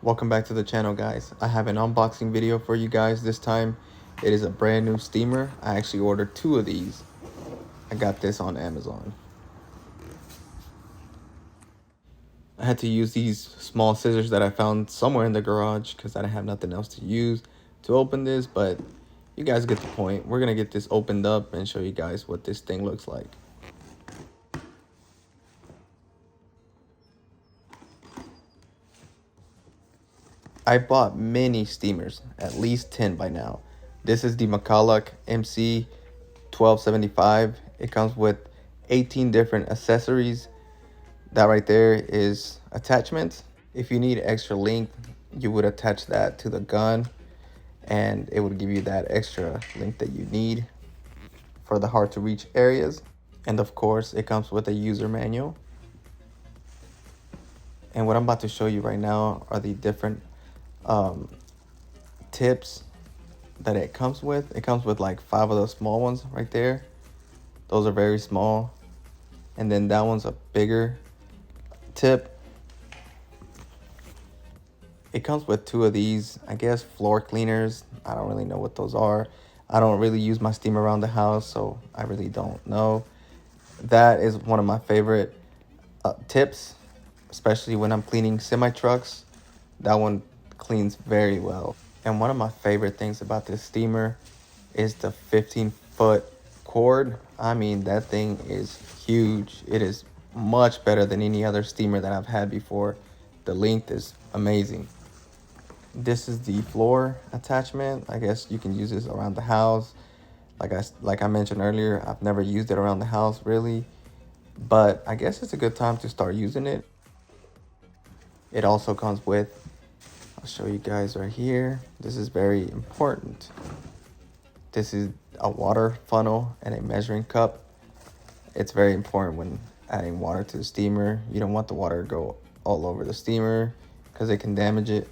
Welcome back to the channel, guys. I have an unboxing video for you guys this time. It is a brand new steamer. I actually ordered two of these. I got this on Amazon. I had to use these small scissors that I found somewhere in the garage because I didn't have nothing else to use to open this, but you guys get the point. We're gonna get this opened up and show you guys what this thing looks like. I bought many steamers, at least 10 by now. This is the McCulloch MC1275. It comes with 18 different accessories. That right there is attachments. If you need extra length, you would attach that to the gun and it would give you that extra length that you need for the hard to reach areas. And of course, it comes with a user manual. And what I'm about to show you right now are the different tips that it comes with. It comes with like 5 of those small ones right there. Those are very small. And then that one's a bigger tip. It comes with 2 of these, I guess, floor cleaners. I don't really know what those are. I don't really use my steamer around the house, so I really don't know. That is one of my favorite tips, especially when I'm cleaning semi-trucks. That one cleans very well. And one of my favorite things about this steamer is the 15-foot cord. I mean, that thing is huge. It is much better than any other steamer that I've had before. The length is amazing. This is the floor attachment. I guess you can use this around the house. Like I mentioned earlier, I've never used it around the house really, but I guess it's a good time to start using it. It also comes with, I'll show you guys right here. This is very important. This is a water funnel and a measuring cup. It's very important when adding water to the steamer. You don't want the water to go all over the steamer because it can damage it.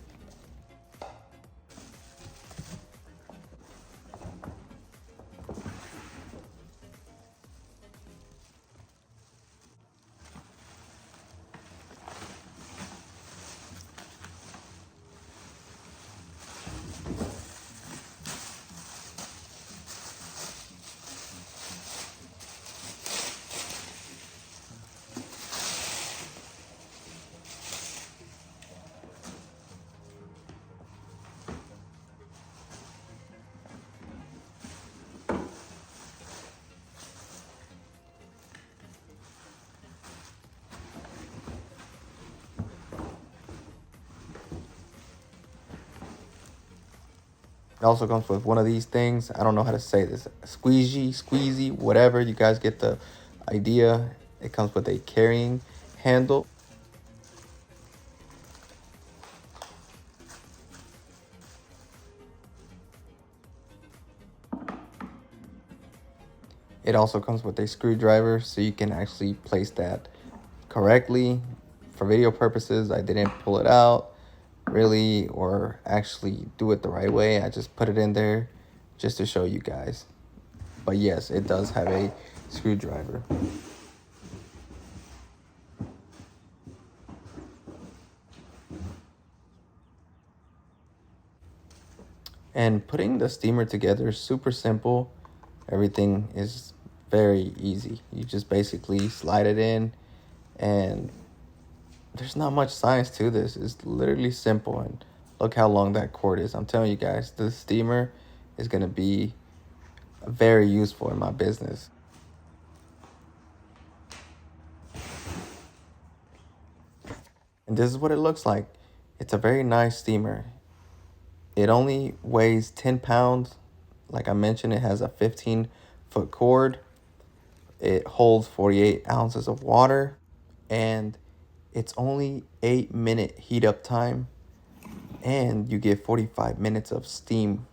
It also comes with one of these things. I don't know how to say this. Squeezy, whatever. You guys get the idea. It comes with a carrying handle. It also comes with a screwdriver so you can actually place that correctly. For video purposes, I didn't pull it out really or actually do it the right way. I just put it in there just to show you guys. But yes, it does have a screwdriver. And putting the steamer together is super simple. Everything is very easy. You just basically slide it in, and there's not much science to this. It's literally simple. And look how long that cord is. I'm telling you guys, this steamer is going to be very useful in my business. And this is what it looks like. It's a very nice steamer. It only weighs 10 pounds. Like I mentioned, it has a 15-foot cord. It holds 48 ounces of water, and it's only 8-minute heat up time, and you get 45 minutes of steam